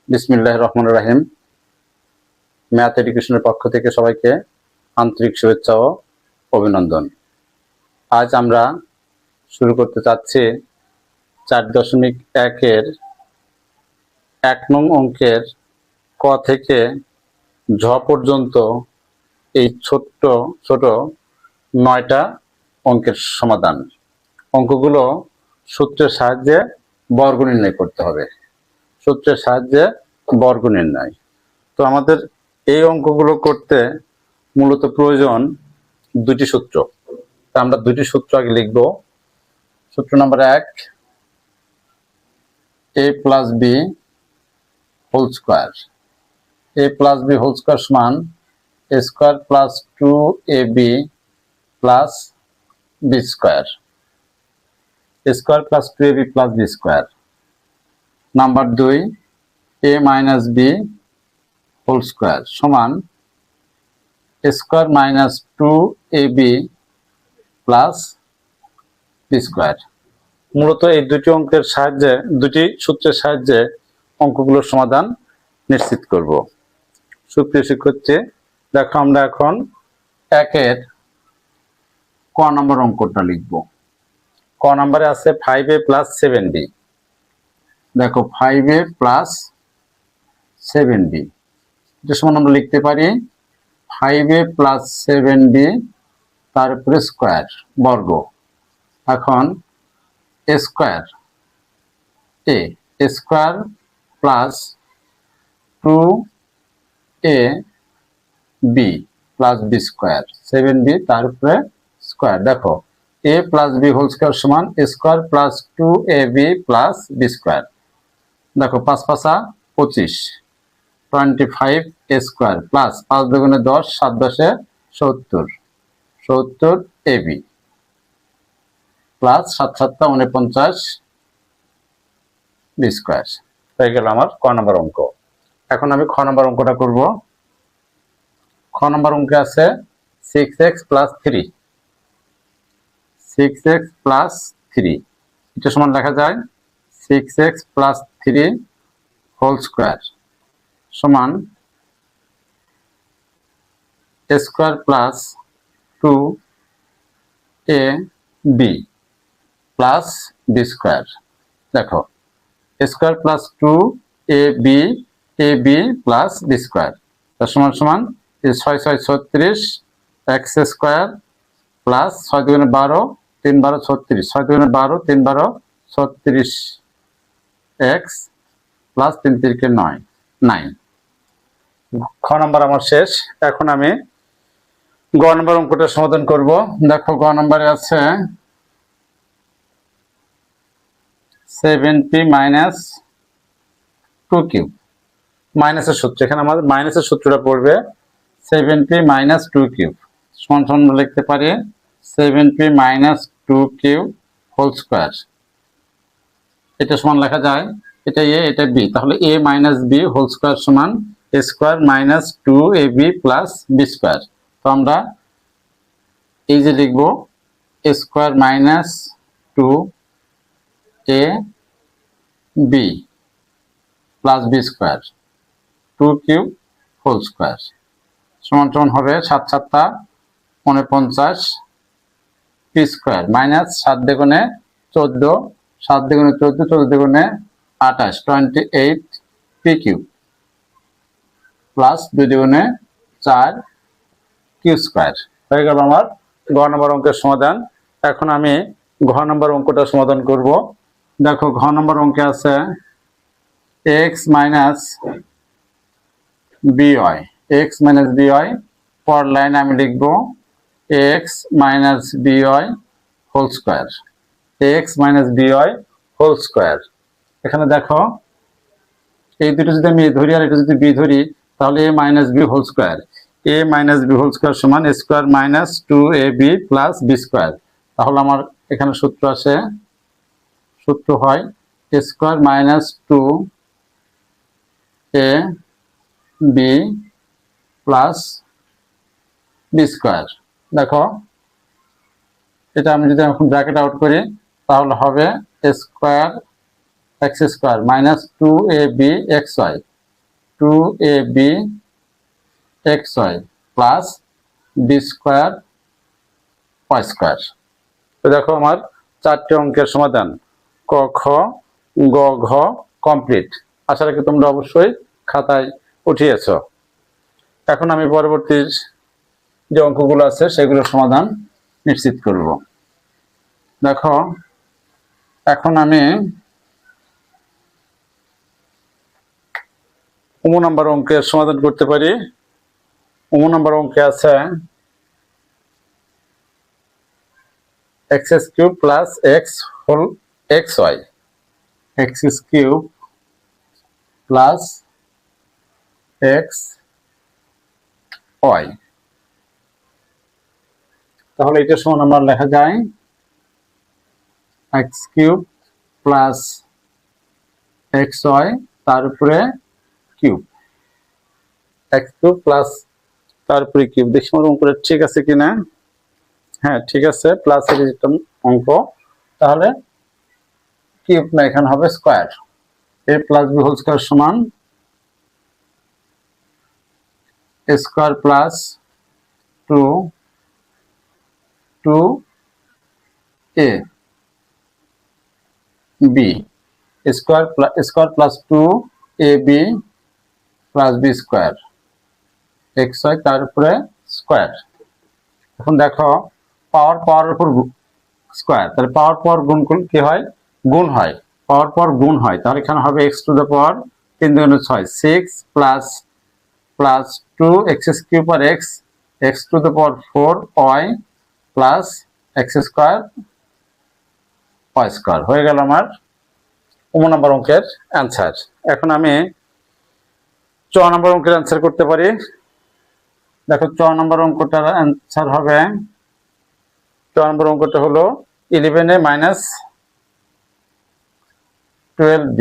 বিসমিল্লাহির রহমানির রহিম। ম্যাথ এডুকেশনের পক্ষ থেকে সবাইকে আন্তরিক শুভেচ্ছা ও অভিনন্দন। আজ আমরা শুরু করতে চাচ্ছি 4.1-এর 1 নং অঙ্কের ক থেকে ঝ পর্যন্ত এই ছোট ছোট 9টা অঙ্কের সমাধান। অঙ্কগুলো সূত্রের সাহায্যে বর্গ নির্ণয় করতে হবে। সূত্রের সাহায্যে বর্গ নির্ণয়। তো আমাদের এই অঙ্কগুলো করতে মূলত প্রয়োজন দুটি সূত্র। তা আমরা দুটি সূত্র আগে লিখব। সূত্র number 1, a plus B whole square. a plus B whole square সমান a square plus 2ab plus B square. a square plus 2ab plus B square. Number 2, a minus B whole square সমান a square minus 2ab plus B square. মূলত এই দুটি অঙ্কের সাহায্যে, দুটি সূত্রের সাহায্যে অঙ্কগুলোর সমাধান নিশ্চিত করব। সুপ্রিয় শিক্ষার্থী, দেখো আমরা এখন 1-এর ক নম্বর অঙ্কটা লিখব। ক নম্বরে আছে 5a প্লাস 7b। দেখো 5a প্লাস 7b, এটা সমান আমরা লিখতে পারি 5a প্লাস 7b তার উপরে স্কোয়ার বর্গ। এখন a square plus 2ab plus B square, 7b তার উপরে স্কোয়ার। দেখো a plus B whole square সমান a square plus 2ab plus B square. দেখো 5 5 25, 25a স্কোয়ার প্লাস 5 দুগুণে 10, 7 10 70, 70ab প্লাস 7 7 49 বি স্কোয়ার। হয়ে গেল আমার ক নম্বর অঙ্ক। এখন আমি খ নম্বর অঙ্কটা করব। খ নম্বর অঙ্কে আছে 6x প্লাস 3। 6x প্লাস 3, এটা সমান লেখা যায় 6x প্লাস 3 হোল স্কোয়ার সমান a square plus 2ab plus B square. দেখো a square plus 2ab plus B square তার সমান সমান 6 6 36 x স্কোয়ার প্লাস 6 দুগুণে 12, 3 12 36, 6 দুগুণে 12, 3 12 36 x প্লাস 3 3 9 9। খ নম্বর আমার শেষ। এখন আমি গ নম্বর অঙ্কটা সমাধান করব। দেখো গ নম্বরে আছে 7p মাইনাস 2 কিউব। মাইনাসের সূত্র, এখানে আমাদের মাইনাসের সূত্রটা পড়বে 7p মাইনাস 2 কিউব সমান সমান লিখতে পারি 7p minus 2 cube whole square. এটা সমান লেখা যায়, এটা a এটা b, তাহলে a minus b whole square সমান a square minus 2ab plus B square. তো আমরা এই যে লিখব a square minus 2ab plus B square 2 cube whole square সমান সমান হবে 7 7 49 পি স্কোয়ার মাইনাস 7 দুগুণে 14, 7 দুগুণে 14, 14 দুগুণে 28, 28 পি কিউব প্লাস 2 দুগুণে 4 কিউ স্কোয়ার। হয়ে গেল আমার গ নম্বর অঙ্কের সমাধান। এখন আমি ঘ নম্বর অঙ্কটা সমাধান করব। দেখো ঘ নম্বর অঙ্কে আছে x minus by, x minus by পর লাইনে আমি লিখব x minus by whole square, x minus by whole square. এখানে দেখো এই দুটো যদি আমি ধরি আর এটা যদি b ধরি তাহলে a minus b whole square, a minus b whole square সমান a square minus 2ab plus B square. তাহলে আমার এখানে সূত্র হয় a square minus 2ab plus B square. দেখো এটা আমি যদি এখন ব্র্যাকেট আউট করি তাহলে হবে a square x square minus 2ab xy 2ab xy plus B square Y square. তো দেখো আমার 4টি অঙ্কের সমাধান ক খ গ ঘ কমপ্লিট। আশা রাখি তোমরা অবশ্যই খাতায় উঠিয়েছ। এখন আমি পরবর্তী যে অঙ্কগুলো আছে সেগুলোর সমাধান নিশ্চিত করব। দেখো এখন আমি 9 নম্বর অঙ্কের সমাধান করতে পারি। 9 নম্বর অঙ্কে আছে x³ plus x whole xy, x³ plus xy। তাহলে এটা সমান আমরা লেখা যায় x³ প্লাস xy তার উপরে কিউব, x³ প্লাস তার উপরে কিউব। দেখি আমার অঙ্কটা ঠিক আছে কিনা। হ্যাঁ ঠিক আছে, প্লাস এর একটা অঙ্ক, তাহলে কিউব না, এখানে হবে square. a plus b whole square সমান a square plus 2a b square plus 2ab plus b square xy তার উপরে স্কয়ার। এখন দেখো পাওয়ার উপর স্কয়ার, তাহলে পাওয়ার গুণ কি হয়? গুণ হয়, পাওয়ার গুণ হয়। তাহলে এখানে হবে x টু দ্য পাওয়ার 3 দুগুণে 6, 6 প্লাস 2x³ আর x to the power 4y plus x square y square হয়ে গেল আমার 9 নম্বর অঙ্কের অ্যান্সার। এখন আমি 4 নম্বর অঙ্কের অ্যান্সার করতে পারি। দেখো 4 নম্বর অঙ্কটার অ্যান্সার হবে, 4 নম্বর অঙ্কটা হলো 11a মাইনাস 12b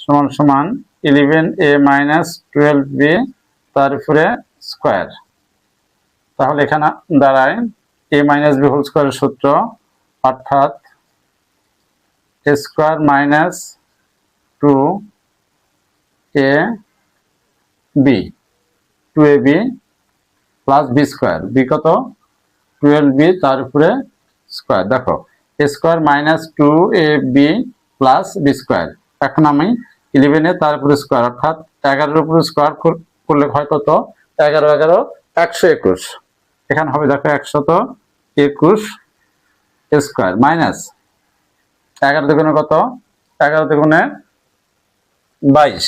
সমান সমান 11a মাইনাস 12b তার উপরে স্কয়ার। তাহলে এখানে দাঁড়ায় a মাইনাস b হোল স্কয়ারের সূত্র, অর্থাৎ a square minus 2ab plus b square, b কত? 12b তার উপরে স্কয়ার। দেখো a square minus 2ab plus b square. এখন আমি 11 তার উপরে স্কয়ার, অর্থাৎ 11 উপরে স্কয়ার করলে হয় কত? 11 11 121। এখানে হবে দেখো 121 স্কয়ার মাইনাস 11 দুগুণে কত? 11 দুগুণে 22,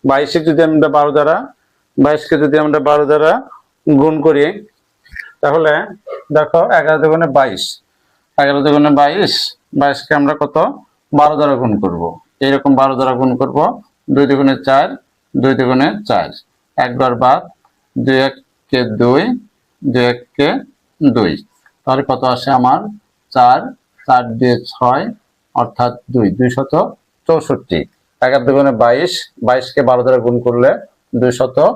22 যদি আমরা 12 দ্বারা 22কে যদি আমরা 12 দ্বারা গুণ করি, তাহলে দেখো 11 দুগুণে 22, 11 দুগুণে 22, 22কে আমরা কত? 12 দ্বারা গুণ করব। এইরকম 12 দ্বারা গুণ করব। 2 দুগুণে 4, 2 দুগুণে 4, 1 বার বাদ, 2 1 কে 2, 2 1 কে 2, তাহলে কত আসে আমার? 4, 4 দিয়ে 6, অর্থাৎ 2, 264। 11 দুগুণে 22, 22কে 12 দ্বারা গুণ করলে 264,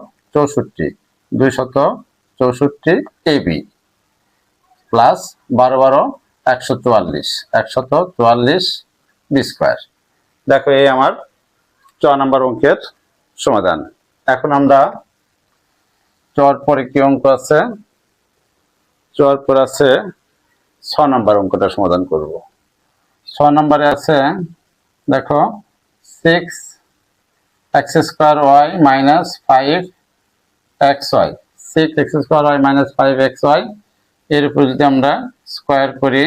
264 ab প্লাস 12 12 144, 144 বি স্কয়ার। দেখো এই আমার 4 নম্বর অঙ্কের সমাধান। এখন আমরা 4 পরে কি অঙ্ক আছে? 4 পরে আছে 6 নম্বর অঙ্কটা সমাধান করব। 6 নম্বরে আছে দেখো 6x² minus 5xy, 6x² minus 5xy এর উপর যদি আমরা স্কয়ার করি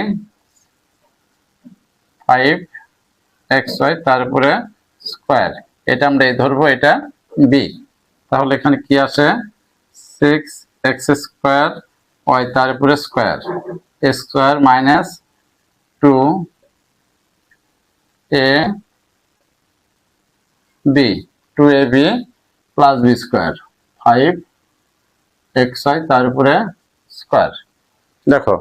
5xy তার উপরে স্কয়ার, এটা আমরা এই ধরবো, এটা b। তাহলে এখানে কি আসে? 6x² তার উপরে square, a square minus 2ab plus b square 5xy তার উপরে স্কয়ার। দেখো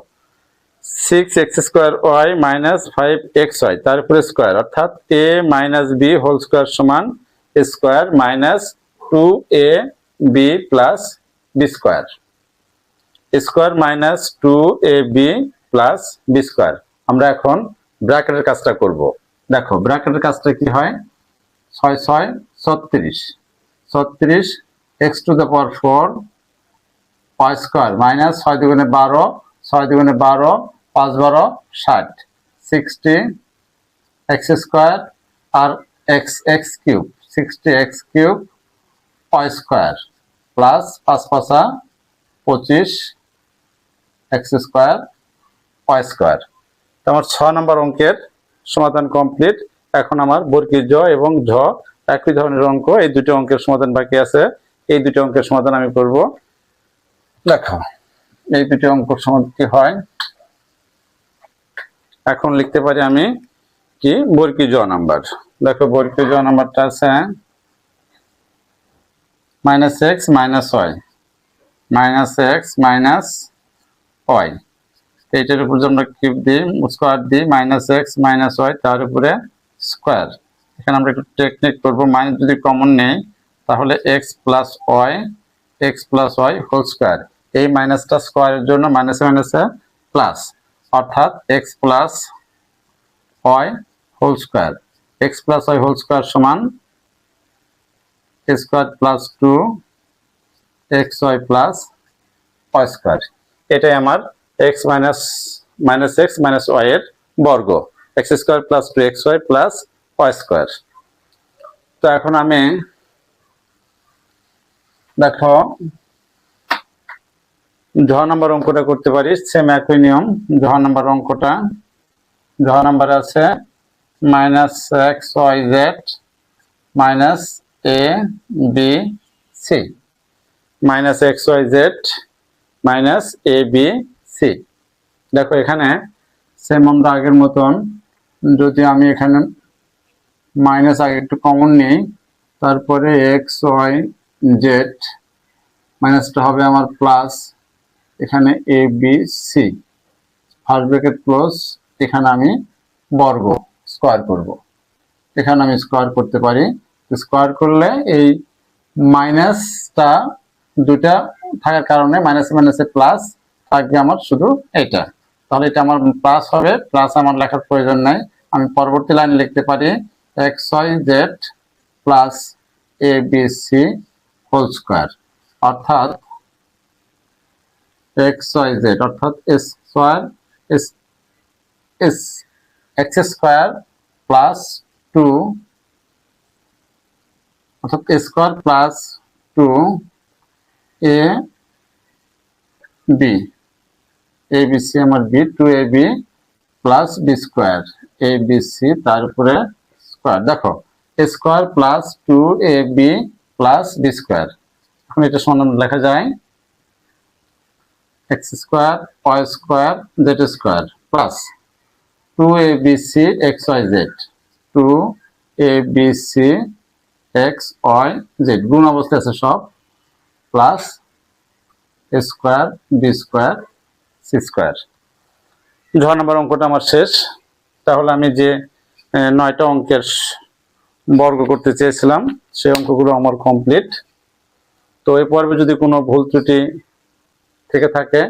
6x² মাইনাস 5xy তার উপরে স্কয়ার, অর্থাৎ a minus b whole square সমান a square minus 2ab plus b square, a square minus 2ab plus b square. আমরা এখন ব্র্যাকেটের কাজটা করব। দেখো ব্র্যাকেটের কাজটা কি হয়? 6 6 36 x to the power 4 y square minus 6 দুগুণে 12 6 দুগুণে 12 5 12 60 60 x square আর x cube 60 x cube y square plus 5 5 25 x square y square। তো আমার 6 নম্বর অঙ্কের সমাধান কমপ্লিট। এখন আমার বর্গীয় জ এবং ঝ একই ধরনের অঙ্ক, এই দুটো অঙ্কের সমাধান বাকি আছে। এই দুটো অঙ্কের সমাধান আমি করব। দেখো এই দুটো অঙ্কের সমাধান কি হয়, এখন লিখতে পারি আমি কি বর্গীয় জ নাম্বার। দেখো বর্গীয় জ নাম্বারটা আছে -x - y -x - y। এইটার উপর আমরা কিউব দিই, স্কোয়ার দিই, -x - y তার উপরে স্কোয়ার। এখানে আমরা একটু টেকনিক করব, মাইনাস যদি কমন নেই তাহলে x + y হোল স্কোয়ার। এই মাইনাসটা স্কোয়ারের জন্য মাইনাসে মাইনাসে প্লাস, অর্থাৎ x + y whole square. x + y whole square সমান a square + 2xy + y square. এটাই আমার x - y এর বর্গ, x square + 2xy + y square. তো এখন আমি দেখো ঝ নাম্বার অঙ্কটা করতে পারি, সেম একই নিয়ম। ঝ নাম্বার অঙ্কটা, ঝ নাম্বার আছে -xyz - abc -xyz - abc। দেখো এখানে সেম আমরা আগের মতন, যদি আমি এখানে মাইনাস আগে একটু কমন নিই, তারপরে xyz মাইনাসটা হবে আমার প্লাস, এখানে abc ফার্স্ট ব্র্যাকেট ক্লোজ, এখানে আমি বর্গ স্কোয়ার করব। এখানে আমি স্কোয়ার করতে পারি। স্কোয়ার করলে এই মাইনাসটা দুটা থাকার কারণে মাইনাসে মাইনাসে প্লাস থাকবে আমার শুধু এটা, তাহলে এটা আমার প্লাস হবে। প্লাস আমার লেখার প্রয়োজন নাই, আমি পরবর্তী লাইনে লিখতে পারি xyz + abc হোল স্কোয়ার, অর্থাৎ xyz অর্থাৎ x স্কোয়ার + 2 অর্থাৎ a স্কোয়ার + 2ab abc আমার b 2ab + b square abc তার উপরে স্কোয়ার। দেখো a square + 2ab + b square. এখন এটা সমান লেখা যায় x square y square z square plus 2abc xyz 2abc xyz গুণ অবস্থায় আছে সব, plus a square b square c square. ঝ নম্বর অঙ্কটা আমার শেষ। তাহলে আমি যে 9টা অঙ্কের বর্গ করতে চেয়েছিলাম সেই অঙ্কগুলো আমার কমপ্লিট। তো এই পর্বে যদি কোনো ভুল ত্রুটি থেকে থাকে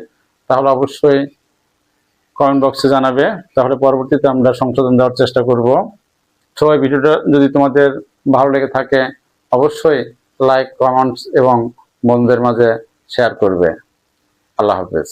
তাহলে অবশ্যই কমেন্ট বক্সে জানাবে, তাহলে পরবর্তীতে আমরা সংশোধন দেওয়ার চেষ্টা করব। সবাই ভিডিওটা যদি তোমাদের ভালো লেগে থাকে অবশ্যই লাইক, কমেন্টস এবং বন্ধুদের মাঝে শেয়ার করবে। আল্লাহ হাফেজ।